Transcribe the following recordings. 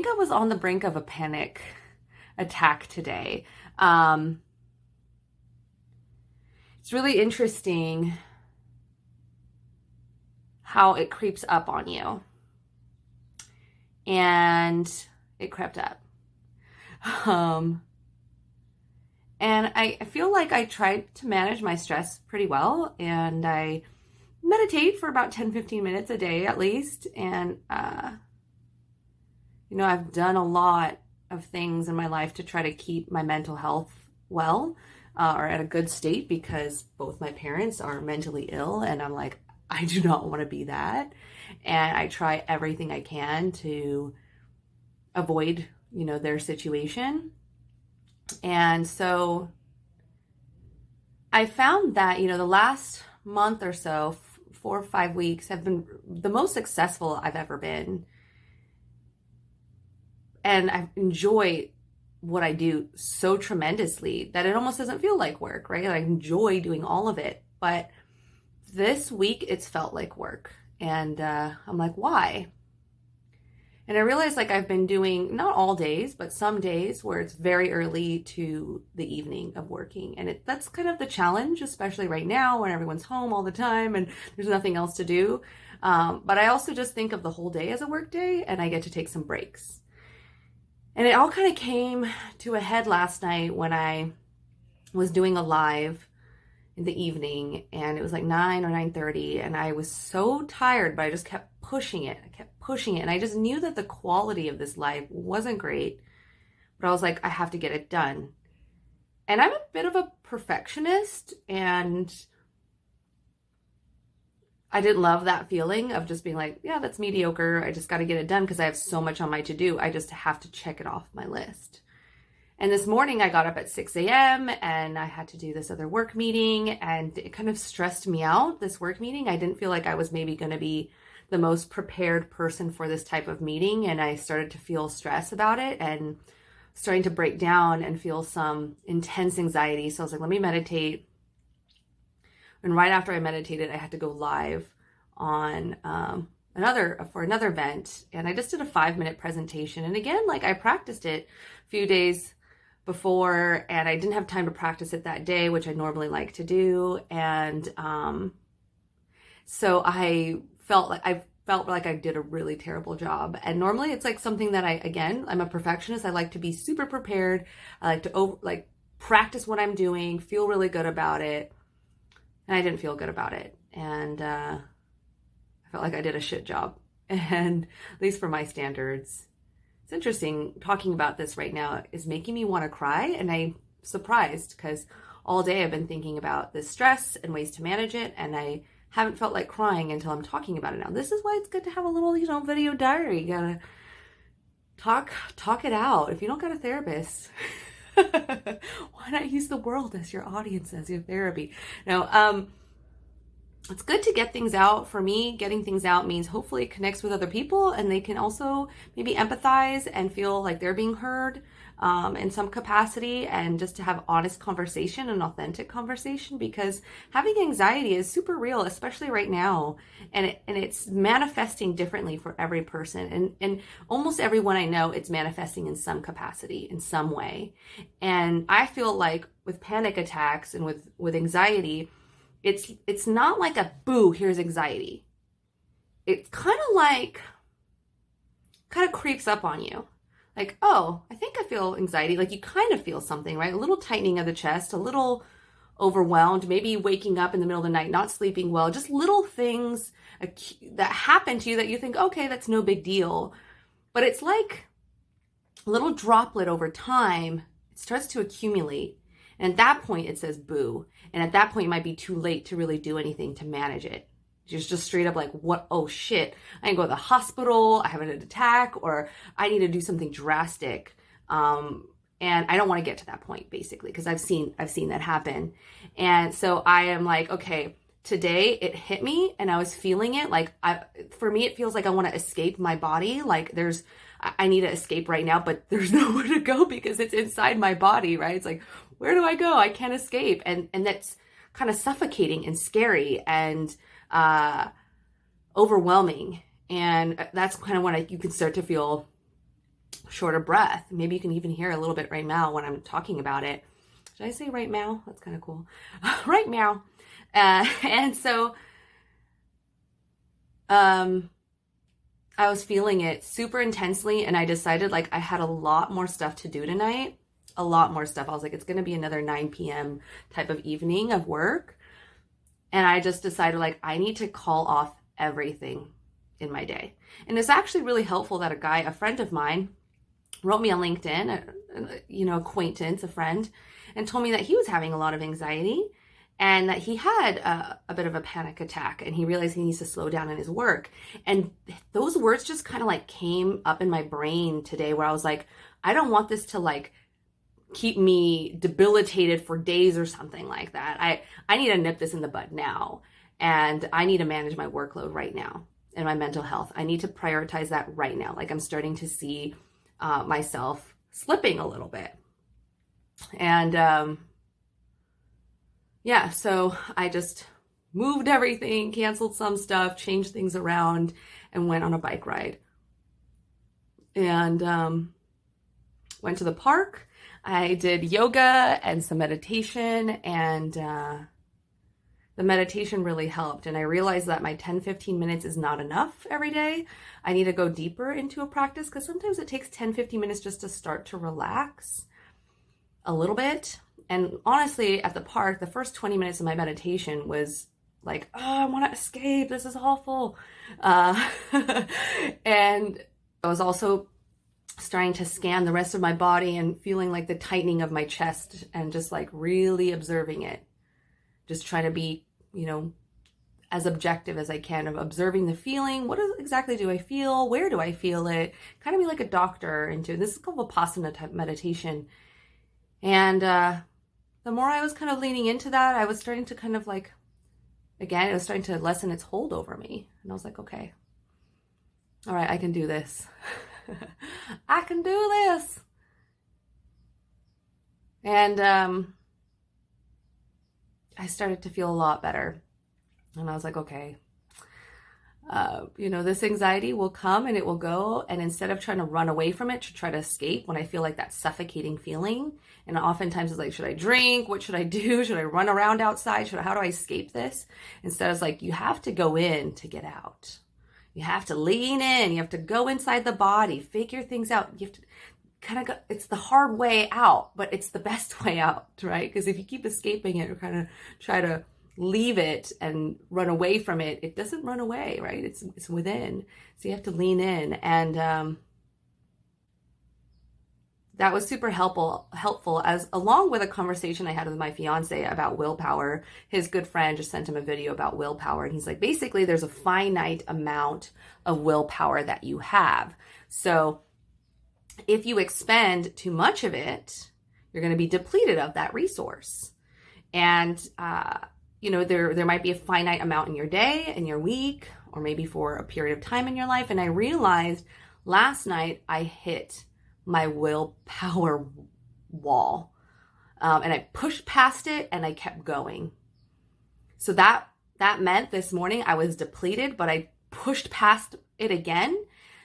think I was on the brink of a panic attack today. It's really interesting how it creeps up on you. And it crept up. And I feel like I tried to manage my stress pretty well, and I meditate for about 10-15 minutes a day at least. And, I've done a lot of things in my life to try to keep my mental health well, or at a good state, because both my parents are mentally ill, and I'm like, I do not want to be that. And I try everything I can to avoid, their situation. And so I found that, the last month or so, 4 or 5 weeks have been the most successful I've ever been. And I enjoy what I do so tremendously that it almost doesn't feel like work, right? I enjoy doing all of it. But this week, it's felt like work. And I'm like, why? And I realized I've been doing, not all days, but some days where it's very early to the evening of working. And that's kind of the challenge, especially right now when everyone's home all the time and there's nothing else to do. But I also just think of the whole day as a work day, and I get to take some breaks. And it all kind of came to a head last night when I was doing a live in the evening, and it was 9 or 9:30, and I was so tired, but I just kept pushing it. And I just knew that the quality of this live wasn't great, but I was like, I have to get it done. And I'm a bit of a perfectionist, and I didn't love that feeling of just being like, yeah, that's mediocre. I just got to get it done because I have so much on my to-do. I just have to check it off my list. And this morning I got up at 6 a.m. and I had to do this other work meeting, and it kind of stressed me out, this work meeting. I didn't feel like I was maybe going to be the most prepared person for this type of meeting, and I started to feel stress about it and starting to break down and feel some intense anxiety. So I was like, let me meditate. And right after I meditated, I had to go live on another event, and I just did a 5-minute presentation. And again, I practiced it a few days before, and I didn't have time to practice it that day, which I normally like to do. And so I felt like I did a really terrible job. And normally it's something that I'm a perfectionist. I like to be super prepared. I like to practice what I'm doing, feel really good about it. And I didn't feel good about it. And I felt like I did a shit job. And at least for my standards. It's interesting, talking about this right now is making me want to cry. And I'm surprised because all day I've been thinking about this stress and ways to manage it. And I haven't felt like crying until I'm talking about it now. This is why it's good to have a little, video diary. You gotta talk it out. If you don't got a therapist, why not use the world as your audience, as your therapy? Now, it's good to get things out. For me, getting things out means hopefully it connects with other people, and they can also maybe empathize and feel like they're being heard in some capacity, and just to have honest conversation and authentic conversation, because having anxiety is super real, especially right now, and it's manifesting differently for every person, and almost everyone I know, it's manifesting in some capacity, in some way. And I feel like with panic attacks and with anxiety, it's not like a boo, here's anxiety. It's kind of creeps up on you. Oh, I think I feel anxiety. You kind of feel something, right? A little tightening of the chest, a little overwhelmed, maybe waking up in the middle of the night, not sleeping well, just little things that happen to you that you think, okay, that's no big deal. But it's like a little droplet over time. It starts to accumulate. And at that point, it says boo. And at that point, it might be too late to really do anything to manage it. Just straight up what? Oh shit, I need to go to the hospital, I have an attack, or I need to do something drastic. And I don't want to get to that point, basically, because I've seen that happen. And so I am like, okay, today it hit me and I was feeling it. For me, it feels like I want to escape my body. I need to escape right now, but there's nowhere to go because it's inside my body, right? It's where do I go? I can't escape. And that's kind of suffocating and scary and overwhelming. And that's kind of when you can start to feel short of breath. Maybe you can even hear a little bit right now when I'm talking about it. Should I say right meow? That's kind of cool. Right meow. And so I was feeling it super intensely, and I decided like I had a lot more stuff to do tonight. A lot more stuff. I was like, it's going to be another 9 p.m. type of evening of work. And I just decided like I need to call off everything in my day. And it's actually really helpful that a friend of mine, wrote me on LinkedIn, acquaintance, a friend, and told me that he was having a lot of anxiety and that he had a bit of a panic attack, and he realized he needs to slow down in his work. And those words just kind of like came up in my brain today, where I was like, I don't want this to like keep me debilitated for days or something like that. I need to nip this in the bud now, and I need to manage my workload right now and my mental health. I need to prioritize that right now. Like I'm starting to see myself slipping a little bit. And so I just moved everything, canceled some stuff, changed things around, and went on a bike ride. And went to the park. I did yoga and some meditation, and the meditation really helped. And I realized that my 10-15 minutes is not enough every day. I need to go deeper into a practice, because sometimes it takes 10-15 minutes just to start to relax a little bit. And honestly, at the park, the first 20 minutes of my meditation was like, oh, I want to escape. This is awful. And I was also starting to scan the rest of my body and feeling like the tightening of my chest, and just like really observing it. Just trying to be, as objective as I can, of observing the feeling. What exactly do I feel? Where do I feel it? Kind of be like a doctor into this is called Vipassana type meditation. And the more I was kind of leaning into that, I was starting to kind of like, again, it was starting to lessen its hold over me. And I was like, okay, all right, I can do this. I can do this. And I started to feel a lot better. And I was like, okay, this anxiety will come and it will go. And instead of trying to run away from it, to try to escape when I feel like that suffocating feeling, and oftentimes it's like, should I drink? What should I do? Should I run around outside? How do I escape this? Instead, it's like, you have to go in to get out. You have to lean in. You have to go inside the body, figure things out. You have to kind of go, it's the hard way out, but it's the best way out, right? Because if you keep escaping it or kind of try to leave it and run away from it, it doesn't run away, right? It's within. So you have to lean in. And that was super helpful as along with a conversation I had with my fiance about willpower. His good friend just sent him a video about willpower, and he's like, basically there's a finite amount of willpower that you have. So if you expend too much of it, you're going to be depleted of that resource. And there might be a finite amount in your day, in your week, or maybe for a period of time in your life. And I realized last night I hit my willpower wall. And I pushed past it and I kept going. So that meant this morning I was depleted, but I pushed past it again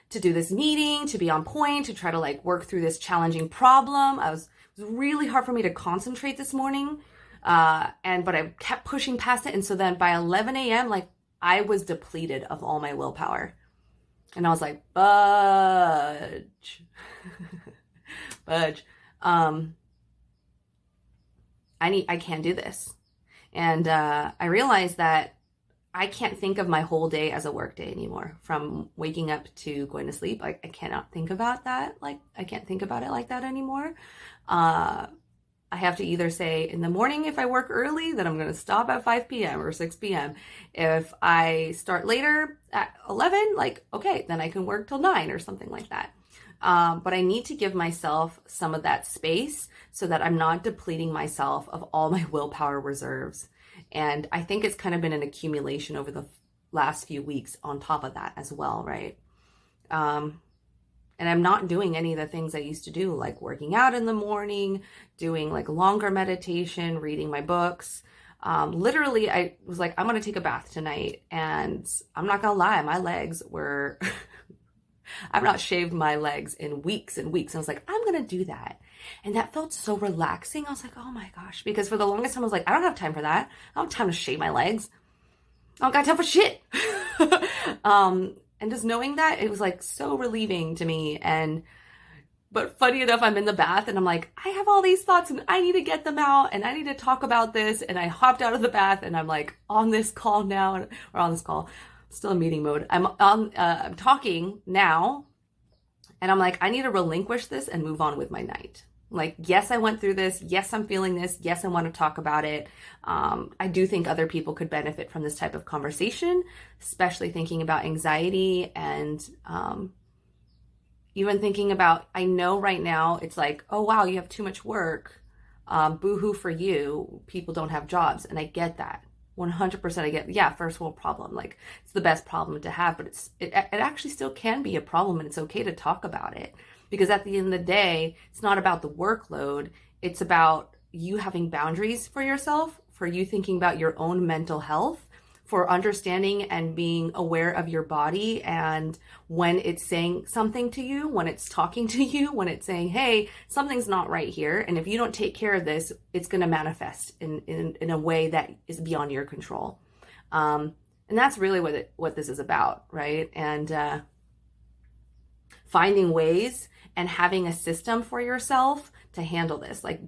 to do this meeting, to be on point, to try to like work through this challenging problem. It was really hard for me to concentrate this morning. But I kept pushing past it. And so then by 11 a.m., like I was depleted of all my willpower. And I was like, budge. I can't do this. And I realized that I can't think of my whole day as a work day anymore. From waking up to going to sleep, I cannot think about that. Like, I can't think about it like that anymore. I have to either say in the morning, if I work early, then I'm going to stop at 5 p.m. or 6 p.m. If I start later at 11, like, okay, then I can work till 9 or something like that. But I need to give myself some of that space so that I'm not depleting myself of all my willpower reserves. And I think it's kind of been an accumulation over the last few weeks on top of that as well, right? And I'm not doing any of the things I used to do, like working out in the morning, doing like longer meditation, reading my books. Literally, I was like, I'm going to take a bath tonight. And I'm not going to lie, my legs were I've not shaved my legs in weeks and weeks. And I was like, I'm going to do that. And that felt so relaxing. I was like, oh my gosh. Because for the longest time, I was like, I don't have time for that. I don't have time to shave my legs. I don't got time for shit. And just knowing that, it was like so relieving to me. But funny enough, I'm in the bath and I'm like, I have all these thoughts and I need to get them out and I need to talk about this. And I hopped out of the bath and I'm like on this call now, or on this call, still in meeting mode. I'm talking now and I'm like, I need to relinquish this and move on with my night. Like, yes, I went through this. Yes, I'm feeling this. Yes, I want to talk about it. I do think other people could benefit from this type of conversation, especially thinking about anxiety and even thinking about, I know right now it's like, oh, wow, you have too much work. Boo-hoo for you. People don't have jobs. And I get that. 100% I get, yeah, first world problem. Like, it's the best problem to have, but it actually still can be a problem and it's okay to talk about it. Because at the end of the day, it's not about the workload. It's about you having boundaries for yourself, for you thinking about your own mental health, for understanding and being aware of your body and when it's saying something to you, when it's talking to you, when it's saying, hey, something's not right here. And if you don't take care of this, it's going to manifest in a way that is beyond your control. And that's really what this is about, right? And finding ways and having a system for yourself to handle this. Like,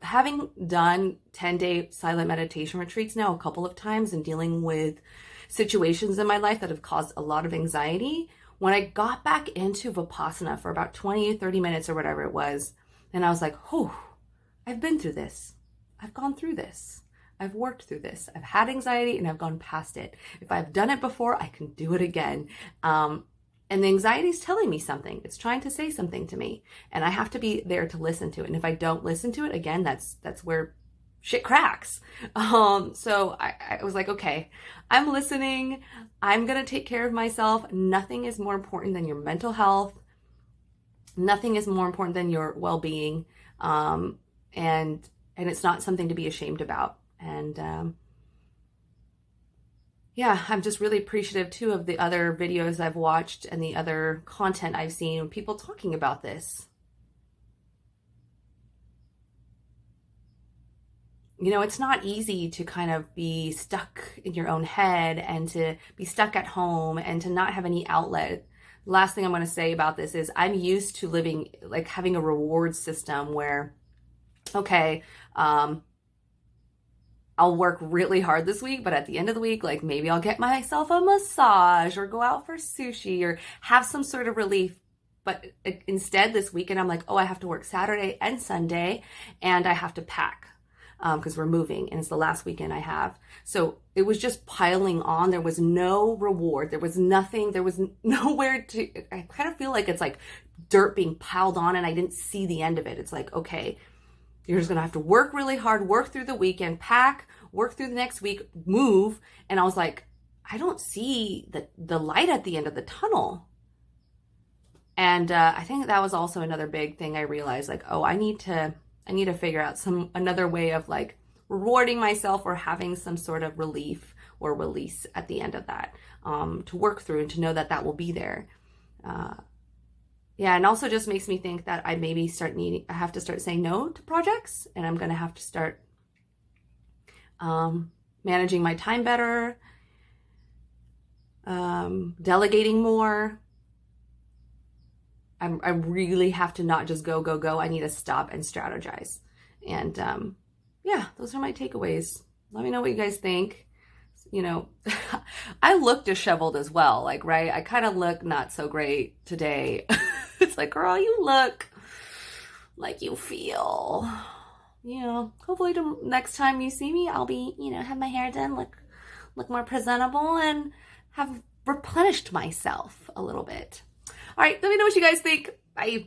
having done 10-day silent meditation retreats now a couple of times and dealing with situations in my life that have caused a lot of anxiety, when I got back into Vipassana for about 20, 30 minutes or whatever it was, and I was like, oh, I've been through this. I've gone through this. I've worked through this. I've had anxiety and I've gone past it. If I've done it before, I can do it again. And the anxiety is telling me something. It's trying to say something to me. And I have to be there to listen to it. And if I don't listen to it, again, that's where shit cracks. So I was like, okay, I'm listening. I'm going to take care of myself. Nothing is more important than your mental health. Nothing is more important than your well-being. And it's not something to be ashamed about. And yeah, I'm just really appreciative too of the other videos I've watched and the other content I've seen, people talking about this. You know, it's not easy to kind of be stuck in your own head and to be stuck at home and to not have any outlet. Last thing I'm going to say about this is I'm used to living, like having a reward system where, okay, I'll work really hard this week, but at the end of the week, like maybe I'll get myself a massage or go out for sushi or have some sort of relief. But instead this weekend, I'm like, oh, I have to work Saturday and Sunday and I have to pack because we're moving and it's the last weekend I have. So it was just piling on. There was no reward. There was nothing. There was nowhere to, I kind of feel like it's like dirt being piled on and I didn't see the end of it. It's like, okay, you're just going to have to work really hard, work through the weekend, pack, work through the next week, move. And I was like, I don't see the light at the end of the tunnel. And I think that was also another big thing I realized, like, oh, I need to figure out another way of like rewarding myself or having some sort of relief or release at the end of that to work through and to know that will be there. Yeah, and also just makes me think that I maybe I have to start saying no to projects, and I'm going to have to start managing my time better, delegating more. I really have to not just go, go, go. I need to stop and strategize. And yeah, those are my takeaways. Let me know what you guys think. You know, I look disheveled as well. Like, right? I kind of look not so great today. It's like, girl, you look like you feel. You know, hopefully next time you see me, I'll be, you know, have my hair done, look more presentable and have replenished myself a little bit. All right, let me know what you guys think. Bye.